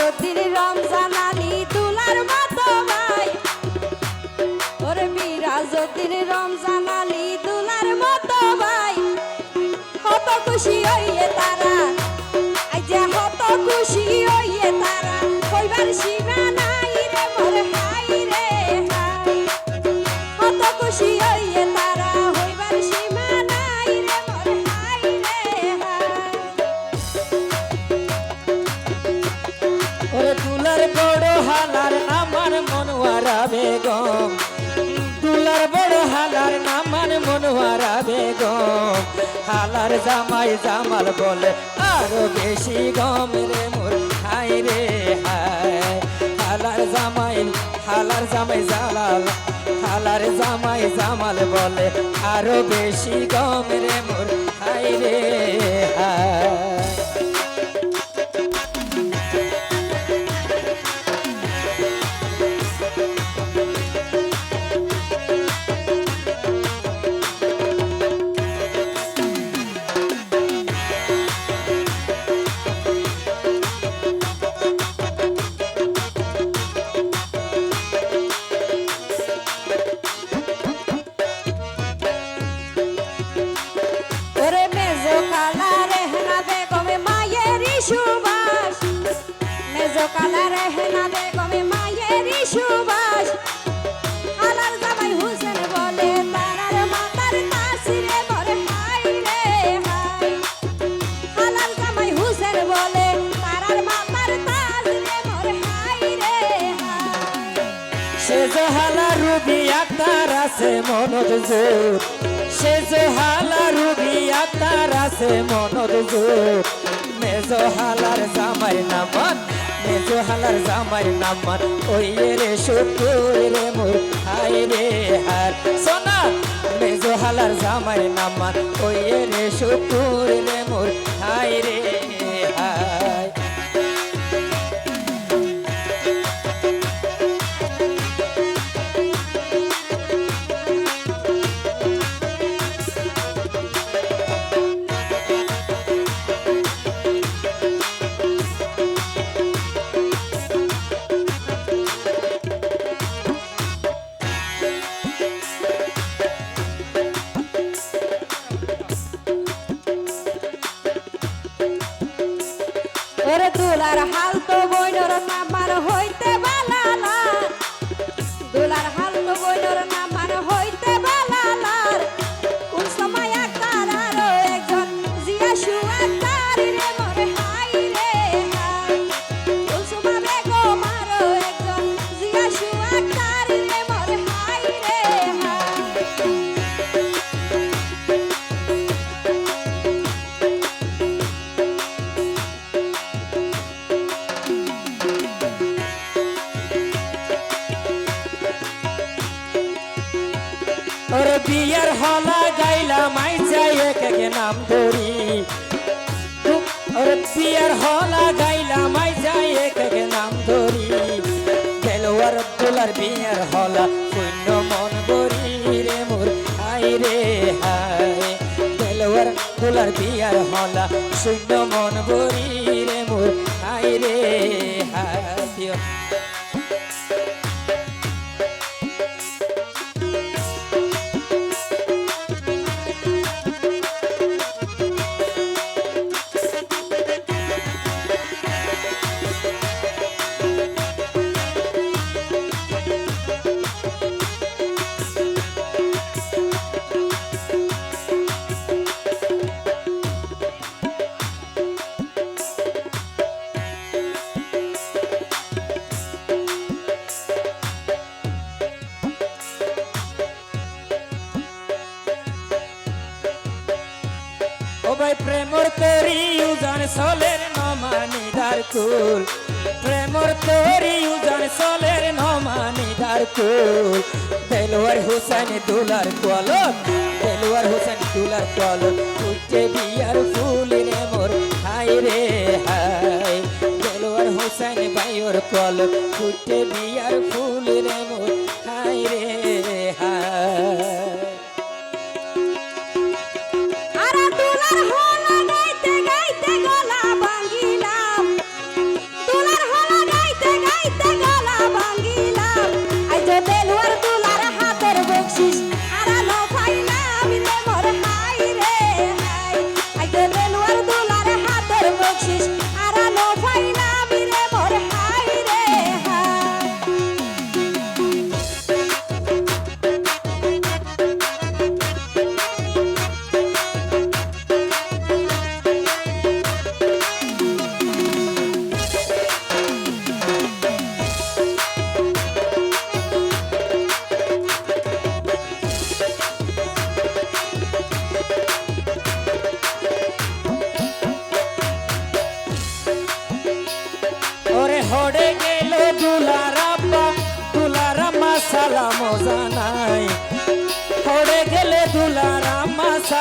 মিরাজউদ্দিন রমজান আলী দুলার মতো ভাই ওরে মিরাজউদ্দিন রমজান আলী দুলার মতো ভাই কত খুশি হইয়ে তারা আই যে কত খুশি হইয়ে তারা কইবার সীমা নাই রে মোর হাই রে হাই কত খুশি হইয়ে তারা হইবার সীমা নাই রে মোর হাই রে হাই ওরে দুলার বড় হালার নামার মনোয়ারা বেগম দুলার বড় হালার নামার মনোয়ারা বেগম হালার জামাই জামাল বলে আরো বেশি গম রে মোর হাই রে হাই হালার জামাই জালাল হালার জামাই জামাল বলে আরো বেশি গম রে মোর হাই রে হাই সুবাস মেজো কালা রেহনা বেগমে মায়েরই সুবাস হালার জামাই হোসেন বলে তারার মাতার তাসিরে মোর হাই রে হাই হালার জামাই হোসেন বলে তারার মাতার তাসিরে মোর হাই রে হাই সে জহালা রুবি আক্তার আছে মনদ জোর সে জহালা রুবি আক্তার আছে মনদ জোর মেজো হালার জামাই নামান মেজো হালার জামাই নামান ওই রে শুকুর রে মোর হাই রে হার সোনা মেজো হালার জামাই নামান ওই রে শুকুর রে মোর হাই রে হাই ওরে দুলার হাল তো বইনর নামার হইতে বালালার দুলার হাল তো বইনর নামার হইতে বালালার কোন সময় আকার আরো একজন জিয়া সুয়াকার রে মোর হাই রে হাই কোন সময় বেগম আরো একজন জিয়া সুয়াকার রে মোর হাই রে হাই ওর বিয়ার হলা গাইলাম আইসা এক এক নাম ধরি ওর বিয়ার হলা গাইলাম আইসা এক এক নাম ধরি দেলোয়ার দুলার বিয়ার হলা শূন্য মন গরি রে মোর হাই রে হাই দেলোয়ার দুলার বিয়ার হলা শূন্য মন গরি রে মোর হাই রে হাই ভাই প্রেমর তরি উজান সলের নমানিদার কুল প্রেমর তরি উজান সলের নমানিদার কুল দেলোয়ার হোসেন দুলার কলম দেলোয়ার হোসেন দুলার কলম উঠে বিয়ার ফুল রে মোর হাই রে হাই দেলোয়ার হোসেন ভাইয়ের কলম উঠে বিয়ার ফুল রে মোর হাই রে হাই গাইতে গাইতে গলা ভাঙিলাম দুলার হলা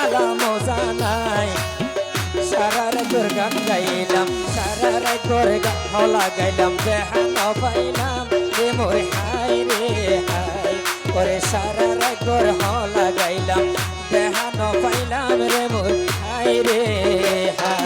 জ্বালা মজা নাই সারা রাত তোর গান গাইলাম সারা রাত তোর গান লাগাইলাম দেহান পাইলাম রে মোর হাই রে হাই ওরে সারা রাত তোর লাগাইলাম দেহান পাইলাম রে মোর হাই রে হাই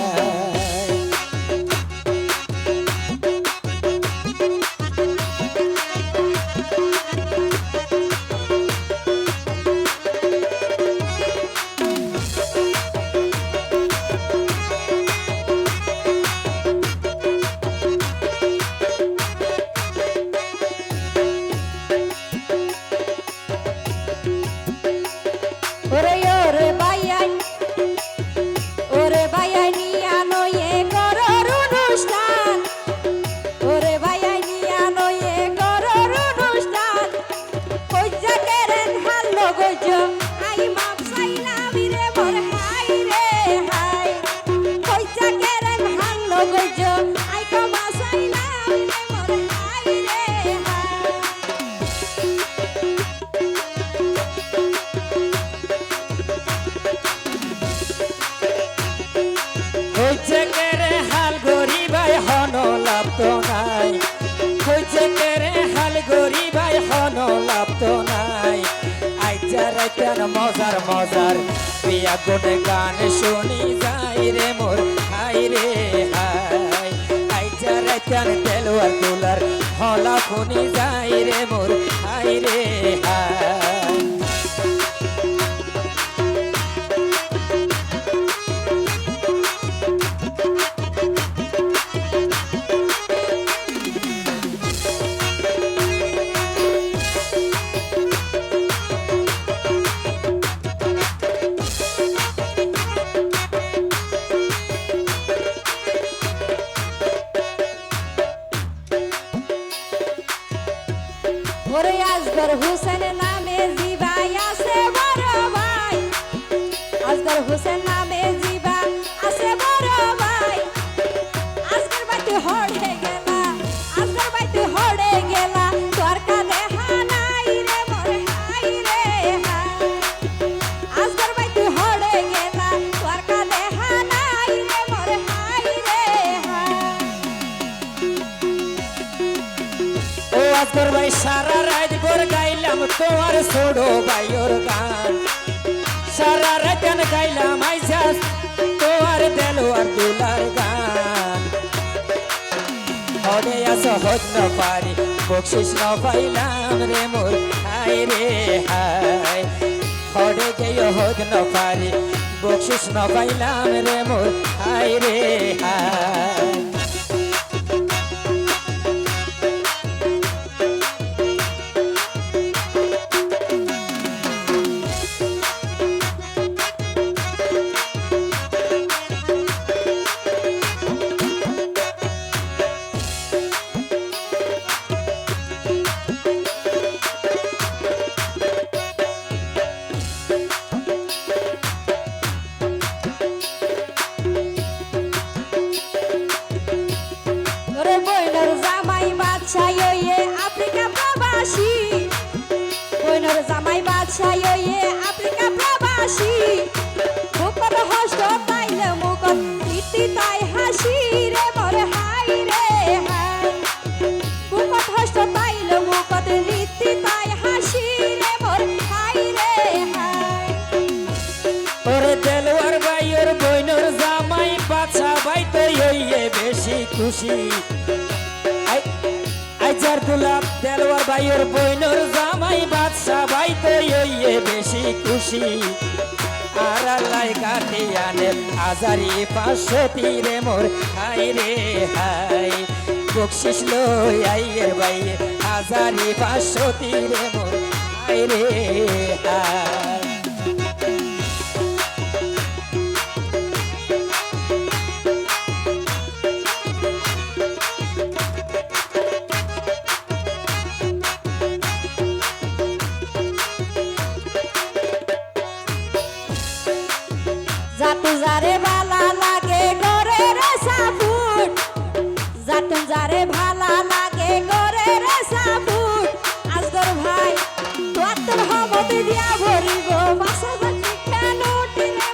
ওরে ওরে বাইয়াই ওরে বাইয়াই নিয়া নয়ে করর অনুষ্ঠান ওরে বাইয়াই নিয়া নয়ে করর অনুষ্ঠান কইজা কেরেন হাল্লো গইজ আই মাপ চাইলাম রে মোর হাই রে হাই কইজা কেরেন হাল্লো গইজ আই কমা চাইলাম রে মোর হাই রে হাই হইছে কেরে হাল গরিবাই হন লাভ তো নাই হইছে কেরে হাল গরিবাই হন লাভ তো নাই আইজা রাইতান মজার মজার প্রিয়া গুনে গান শুনি যাই রে মোর হাই রে হাই আইজা রাইতান দেলোয়ার দুলার হলা শুনি যাই রে মোর হাই রে হাই ওরে আসগর হোসেন নামে জিবাই আছে বড় ভাই আসগর হোসেন নামে জিবা আছে বড় ভাই আসগর বাইতে হড়ে গেলা আসগর বাইতে হড়ে গেলা তোর কানে হানাই রে মোর হাই রে হাই আসগর বাইতে হড়ে গেলা তোর কানে হানাই রে মোর হাই রে হাই ও আজগর ভাই সারা রাত গোর গাইলাম তোমার ছোড়ো ভাইয়ের গান সারা রাত গান গাইলাম আইসা তোমার দেলোয়ার দুলার গান হরে আসো হত ন পারি বকশিস ন পাইলাম রে মোর হাই রে হাই হরে গেয় হত ন পারি বকশিস ন পাইলাম রে মোর হাই রে হাই ওরে বইনর জামাই বাদশাই ওয়ে আফ্রিকা প্রবাসী বইনর জামাই বাদশাই ওয়ে আফ্রিকা প্রবাসী মুখত হস্ত পাইলে মুখত ইতি তাই হাসি রে মোর হাই রে হাই মুখত হস্ত পাইলে মুখত ইতি তাই হাসি রে মোর হাই রে হাই ওরে দেলোয়ার ভাইয়ের বইনর জামাই বাছা ভাই তো ইয়ে বেশি খুশি আইজার দুলাপ দেলোয়ার ভাইয়ের বইনর জামাই বাদশা ভাই তো ইয়ে বেশি খুশি আর আল্লাহ কাটি আনে হাজারি 500 তীরে মোর হাই রে হাই বকশিস লই আইয়ের ভাইয়ে হাজারি 500 তীরে মোর হাই রে হাই জাতু যারে ভালা লাগে করে রে সাপুট জাতু যারে ভালা লাগে করে রে সাপুট আজগর ভাই তোর হমত দিয়া ভরিব 5000 কেন উঠিলে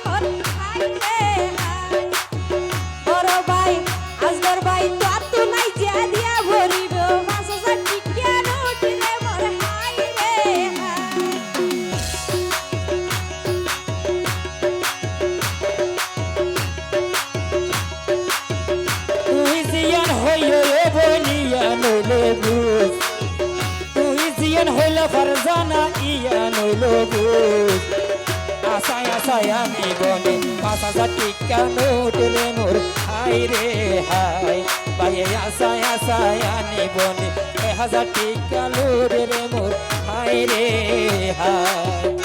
বলিয়া নইলে বুঝ তুই জিয়ান হইল ফারজানা ইয়া নইল বুঝ আশায় আশায় আমি বনে 5,000 টিকা নোট রে মোর হাই রে হাই ভাই আশায় আশায় আমি বনে 1,000 টিকা নোট রে মোর হাই রে হাই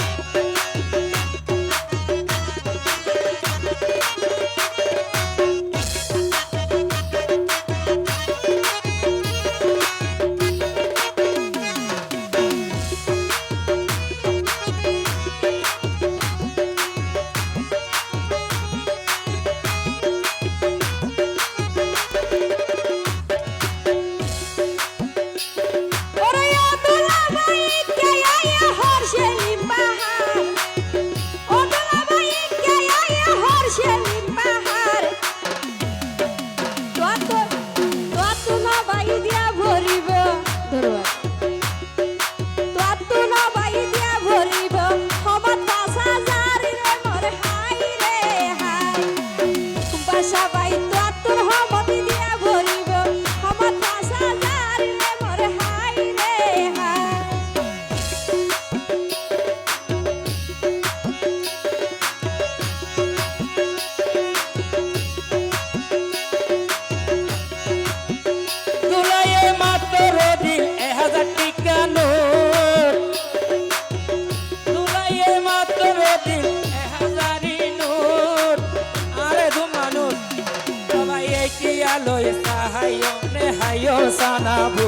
লই সাহায়নে হায়ো সানাবো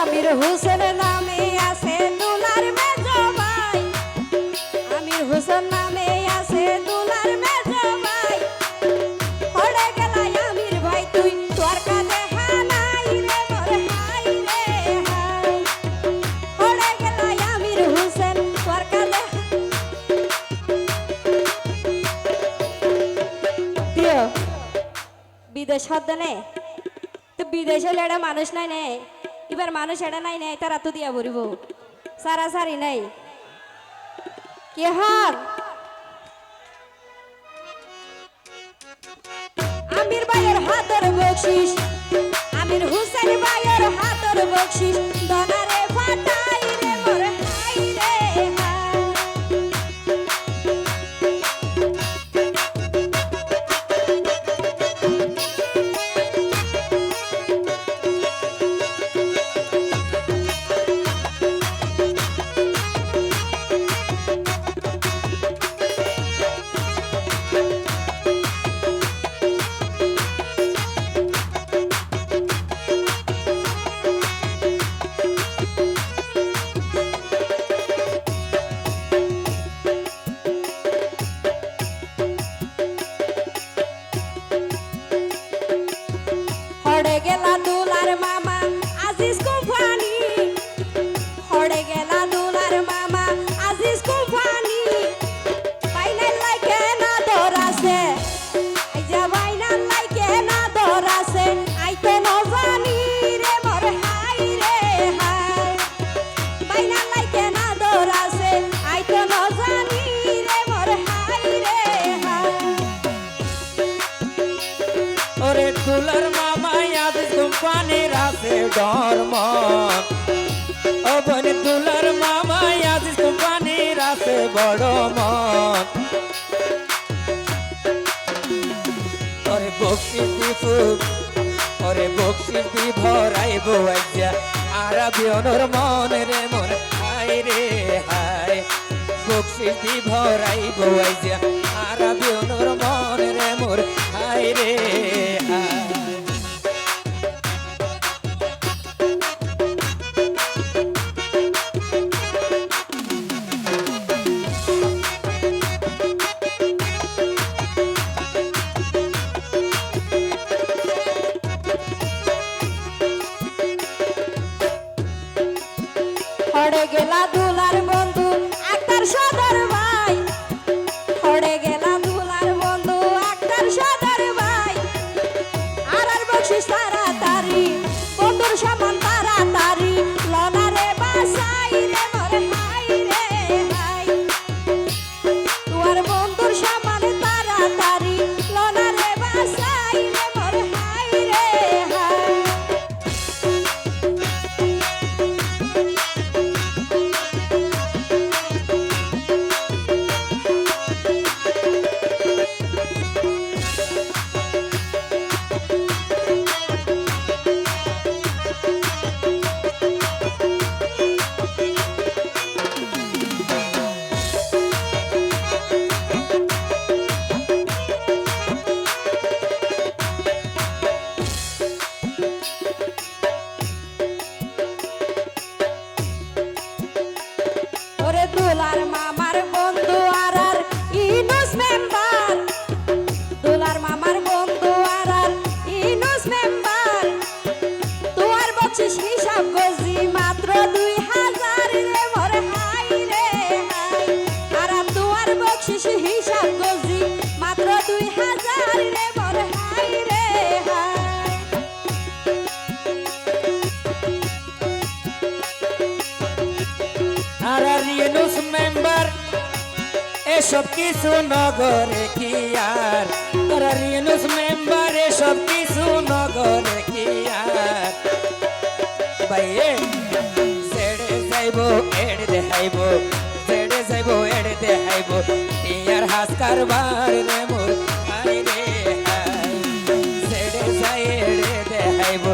আমির হোসেন নামে আছে দুলার মেজো ভাই আমির হোসেন নামে আছে দুলার মেজো ভাই পড়ে গেলাই আমির ভাই তুই তোর কাছে হানাই রে মোর হাই রে হাই পড়ে গেলাই আমির হোসেন তোর কাছে দিও বিদেশ হতে নে তো বিদেশে লেড়া মানুষ নাই নে এবার মানুষ এটা নাই নাই তারা তো দিয়া বলিব সারা সারি নাই কে হন আমির ভাইয়ের হাতের বকশিস আমির হুসেন ভাইয়ের হাতের বকশিস দনারে ফাটাই রে মোর হাই রে হাই হড়ে গেলা দুলার মামা আজিজ কোম্পানি হড়ে গেলা দুলার মামা আজিজ কোম্পানি বাইনাল লাইকে না দরাছে এই যে বাইনাল লাইকে না দরাছে আইতে ন জানি রে মোর হাই রে হাই বাইনাল লাইকে না দরাছে আইতে ন জানি রে মোর হাই রে হাই ওরে দুলার কোম্পানির আছে ডরমন ও বন দুলার মামা আজ কোম্পানির আছে বড় মন ওরে বকশিস দিফু ওরে বকশিস দি ভরাইব আজ্ঞা আরবি অনর মন রে মন হাই রে হাই বকশিস দি ভরাইব আজ্ঞা আরবি অনর মন রে মোর হাই রে হাই গেলা দুলার বন্ধু আক্তার সদর ভাই, হড়ে গেলা দুলার বন্ধু আক্তার সদর ভাই। আর বকশিস তাড়াতাড়ি বন্ধুর সমান তাড়াতাড়ি লনারে বাসাই রে মোর হাই রে হাই। তোমার বন্ধুর সমান তাড়াতাড়ি লনারে বাসাই রে মোর হাই রে হাই। ওরে দুলার মামার বন্ধু আর ইনুস মেম্বার, দুলার মামার বন্ধু আর ইনুস মেম্বার। তোমার বকশিস হিসাব গজি মাত্র 2000 রে মোর হাই রে হাই। আর তোমার বকশিস হিসাব গজি মাত্র 2000 রে মোর হাই রে হাই। আর ইউনুস মেম্বার এসব কিছু নগরে কি আর, আর ইউনুস মেম্বার এসব কিছু নগরে কি আর। ভাইয়ে ছেড়ে যাইব এড়ে দেখাইব, ছেড়ে যাইব এড়ে দেখাইব ইয়ার হাস কারবার রে মোর হাই রে হাই। ছেড়ে যাই এড়ে দেখাইব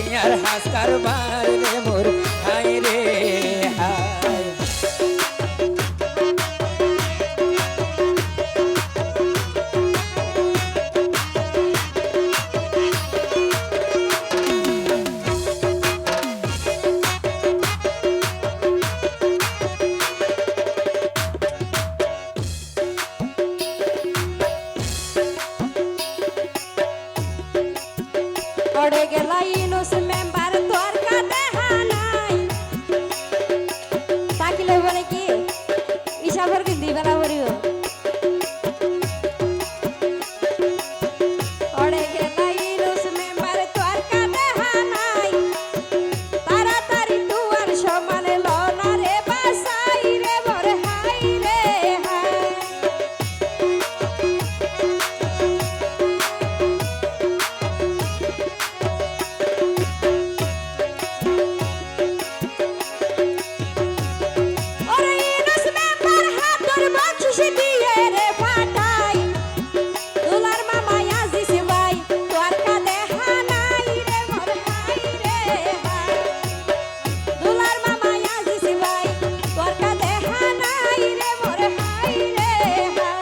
ইয়ার হাস কারবার রে মোর হাই রে হাই। ওড়ে গেলা ইনুস মেম্বার তোর কাছে হানাই। তাকিলে বলে কি ইসাফর কি দিবেলা বলিও। ওড়ে গেলা ইনুস মেম্বার তোর কাছে হানাই। তাড়াতাড়ি তুয়ার সমানে লনা রে বাসাই রে মোর হাই রে হাই। ওরে ইনুস মেম্বার হাতর বকশিস দিয়ে রে ফাটাই। দুলার মামা আজিজ ভাই তোর কাঁধে হানাই রে মোর হাই রে হাই। দুলার মামা আজিজ ভাই তোর কাঁধে হানাই রে মোর হাই রে হাই।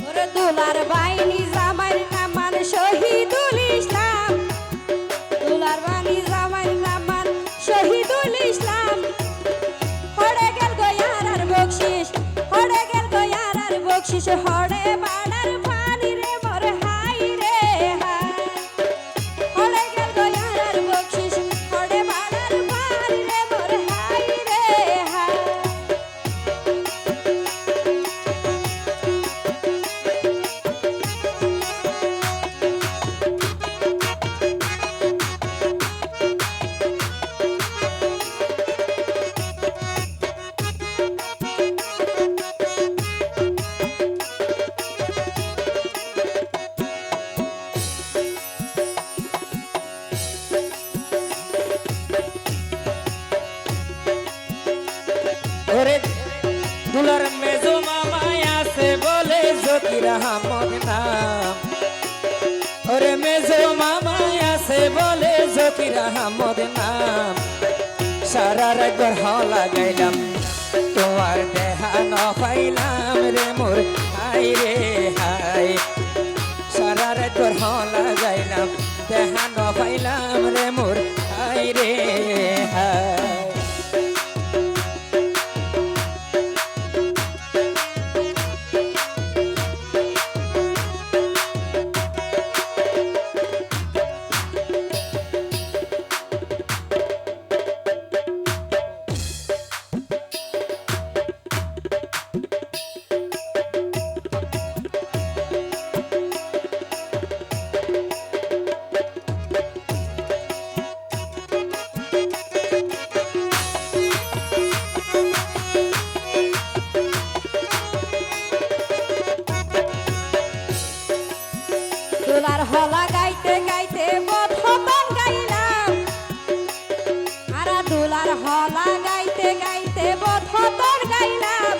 ওরে দুলার বাইনি জামাইর নামান শহীদুল ইসলাম, দুলার বাইনি জামাইর নামান শহীদুল ইসলাম। হড়ে গেল গয়ার আর বকশিস, হড়ে গেল গয়ার আর বকশিস, হড়ে বাড়ার পানি রে মোর হাই রে হাই। হড়ে গেল গয়ার আর বকশিস, হড়ে বাড়ার পানি রে মোর হাই রে হাই। ওরে মেজো মামা আছে বলে জকির আহমদ নাম সারার একবার হলা গাইলাম তোমার দেহা ন পাইলাম রে মোর হাই রে হাই সারার একবার হলা গাইলাম দেহা ন পাইলাম রে মোর হাই রে হাই দুলার হলা গাইতে গাইতে বধতন গাইলাম আর দুলার হলা গাইতে গাইতে বধতন গাইলাম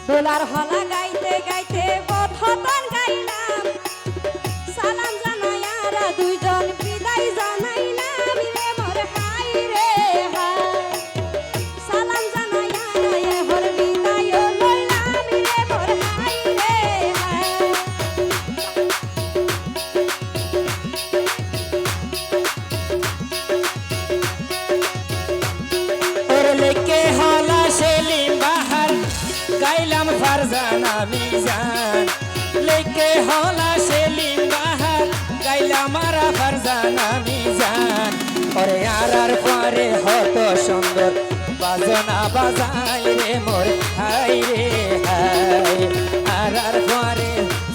দুলার হলা গাইতে গাইতে বধতন গাইলাম সালাম জানাইয়ারা দুইজন বিদায় জানাইলাম রে মোর হাই রে হাই সালাম জানাইয়ারা এহর বিদায় লইলাম রে মোর হাই রে হাই ওর লেকে হলা সেলিম বাহার গাইলাম ফারজানা মিজান লেকে হলা সেলিম বাহার গাইলাম আরা ফারজানা মিজান ওরে আর পরে হত সুন্দর বাজনা বাজাই রে মোর হাই রে হাই আর পরে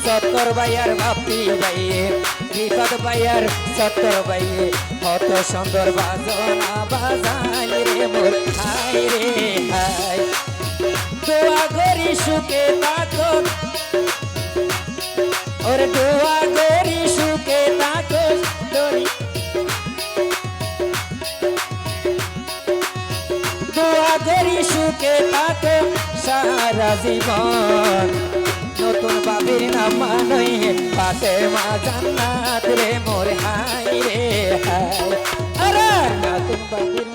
সত্তর বাইয়ার বাপি বাইয়ে রিফাত বাইয়ার সত্তর বাইয়ে হত সুন্দর বাজনা বাজাই রে মোর হাই রে হাই দোয়া করি সুখে থাকো ওরে দোয়া করি সুখে থাকো দোয়া করি সুখে থাকো সারা জীবন নতুন বাবির নাম মানই পাতে মা জান্নাত রে মোর হাই রে হাই আরে নতুন বাবির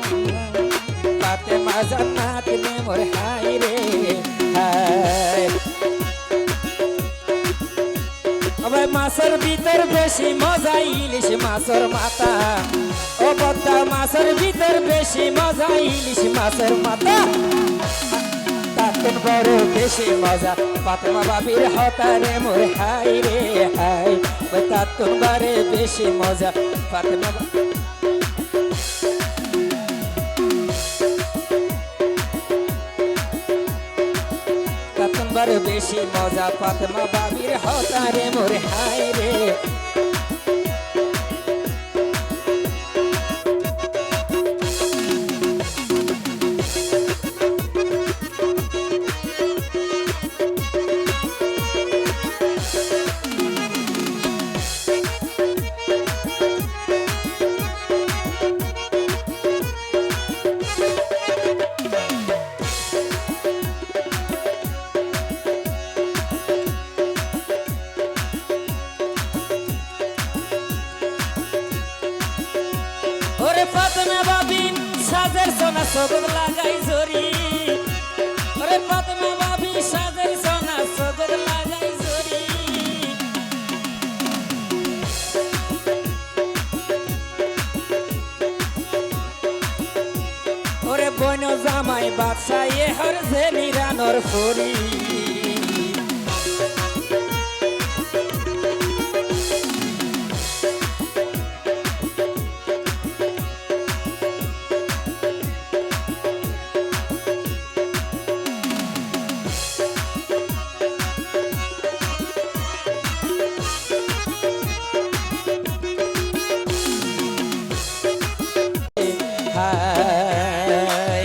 পাতে মা জান্নাত রে মোর হাই রে হাই আবার মাছের ভিতর বেশি মজা ইলিশ মাছের মাথা ও বদ্দা মাছের ভিতর বেশি মজা ইলিশ মাছের মাথা তাতন বড় বেশি মজা পাতমা বাবির হতা রে মোর হাই রে হাই তাতন বারে বেশি মজা পাতমা বার বেশি মজা পাতমা বাবির হতা রে মোর হাই রে ওরে পাতমা বাবিন সাজের সোনা সগদ লাগাই জরি ওরে পাতমা বাবিন সাজের সোনা সগদ লাগাই জরি ওরে বইন জামাই বাদশা এহর জেনি রানর ফুরি হাই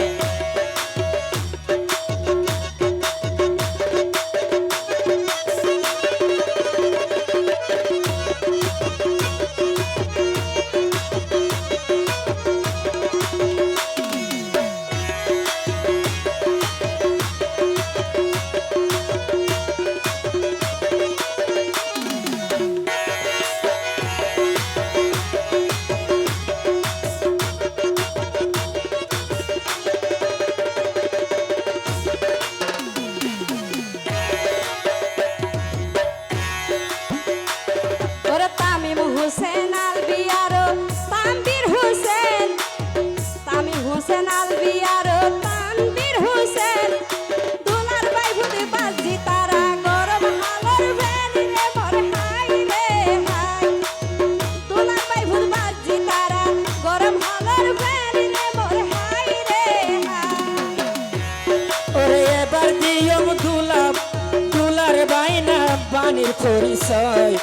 জওয়ানির পরিচয়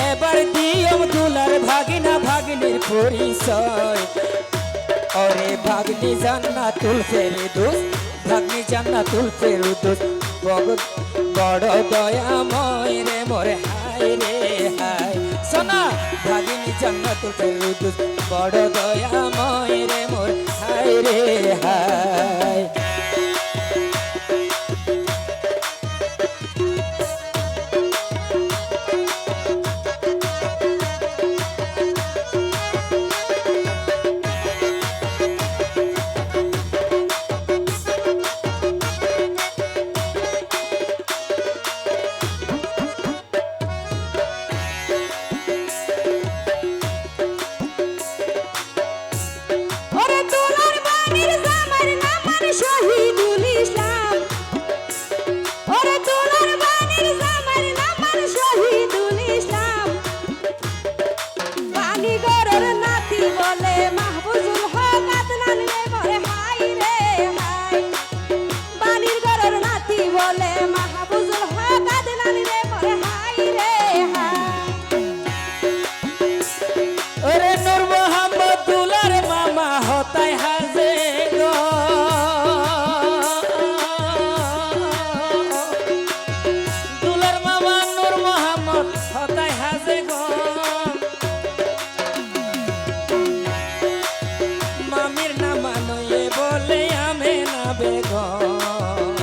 এবার দিয়ম দুলার ভাগিনা ভাগিনীর পরিচয় ওরে ভাগ্নি জান্নাতুল ফেরদৌস ভাগ্নি জান্নাতুল ফেরদৌস বড় দয়াময় রে মোরে হায় রে হায় সোনা ভাগিনী জান্নাতুল ফেরদৌস বড় দয়াময় রে মোর হায় রে হায় ওরে দুলার বাণীর জামার নাম আর শহীদুল ইসলাম ওরে দুলার বাণীর জামার নাম আর শহীদুল ইসলাম বাণী গরের নাতি বলে মাহফুজুল হক আদনান রে মোরে হাই রে হাই বাণীর গরের নাতি বলে মাহফুজুল হক আদনান রে মোরে হাই রে হাই ওরে নূর মোহাম্মদ দুলার মামা হতাই হাজে গো দুলার মামা নূর মোহাম্মদ হতাই হাজে গো মামির নামা নয়ে বলে আমে না বেগম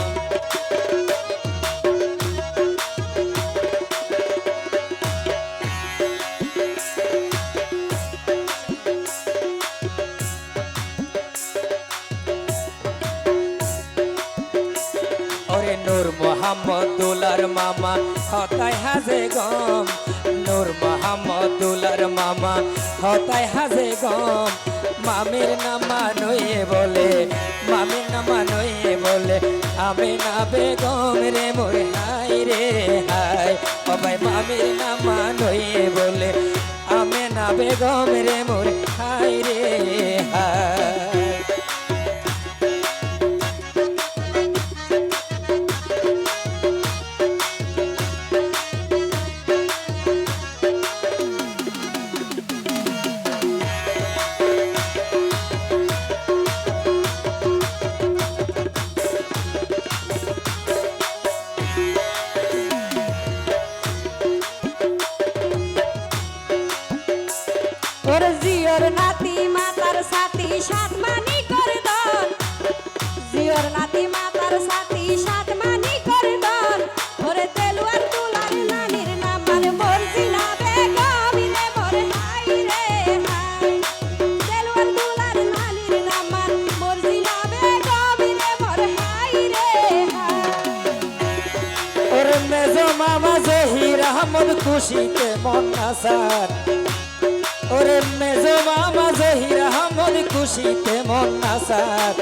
ওরে নূর মোহাম্মদ দুলার মামা হতাই হাজে গম নূর মোহাম্মদ দুলার মামা হতাই হাজে গম মামির নামা নয়ে বলে মামির নামা নয়ে বলে আমি না বেগম রে মোর হাই রে হাই ও ভাই মামির নামা নয়ে বলে আমি না বেগম রে মোর হাই রে হাই ওরে জিওর নাতি মাতার সাথী সাত মানি করে দন জিওর নাতি মাতার সাথী সাত মানি করে দন ওরে তেলুয়ার তুলার নানির নাম মানে মর্জিনা বেগম রে মোরে হাই রে হাই তেলুয়ার তুলার নানির নাম মানে মর্জিনা বেগম রে মোরে হাই রে হাই ওরে মেজো মামা জহির আহমদ খুশিতে মন নাসার ওরে মেজো মামা জহির আহমদ খুশিতে মন নাসার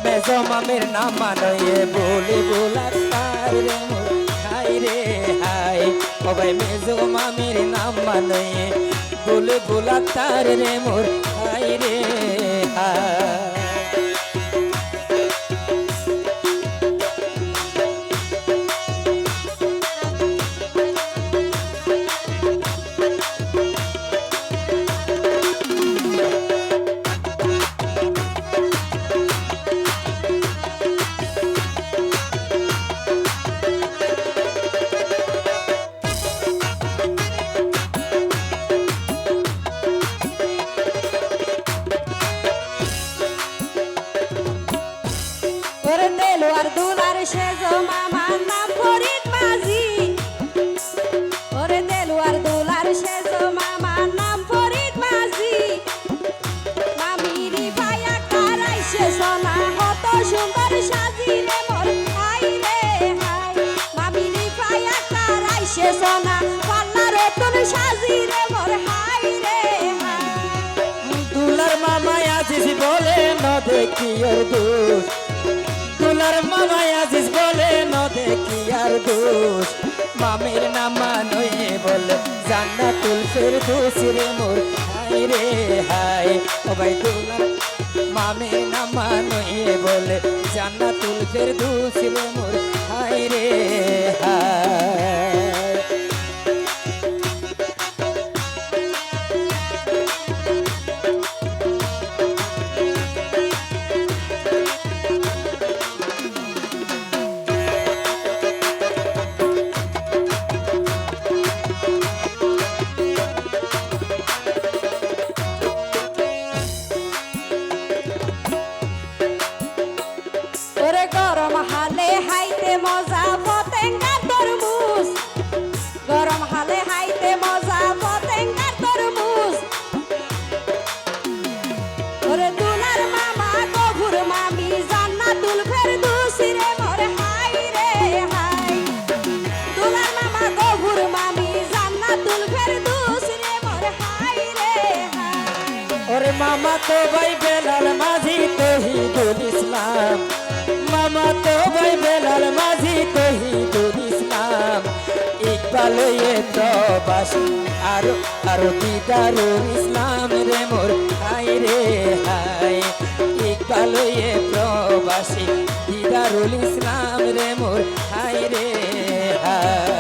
মেজো মামির নাম মানয়ে বলে বোলার তার রে মোর হাই রে হাই ও ভাই মেজো মামির নাম মানয়ে বলে বোলার তার রে মোর হাই রে হাই ওরে তেলুয়ার দুলার সেজো মামার নাম ফরিদ মাঝি ওরে তেলুয়ার দুলার সেজো মামার নাম ফরিদ মাঝি মামিরি ভাইয়া কারাইছে সোনা কত সুন্দর সাজি রে মোর হাই রে হাই মামিরি ভাইয়া কারাইছে সোনা পাল্লা রতন সাজি রে মোর হাই রে হাই দুলার মামা আজিজ বলে ন দেখি ওর দোষ দুলার মামা আজিজ বলে ন দেখি আর দোষ মামির নামা নয়ে বলে জান্নাতুল ফেরদৌস রে মোর হাই রে হাই ও ভাই দুলার মামির নামা নয়ে বলে জান্নাতুল ফেরদৌস রে মোর হাই রে হাই আতুল ফেরদৌস রে মোর হাই রে হাই ওরে মামা তো ভাই বেলাল মাঝি তহিদুল ইসলাম মামা তো ভাই বেলাল মাঝি তহিদুল ইসলাম ইকবাল এ প্রবাসী আরো দিদারুল ইসলাম রে মোর হাই রে হাই ইকবাল এ প্রবাসী দিদারুল ইসলাম রে মোর হাই রে হাই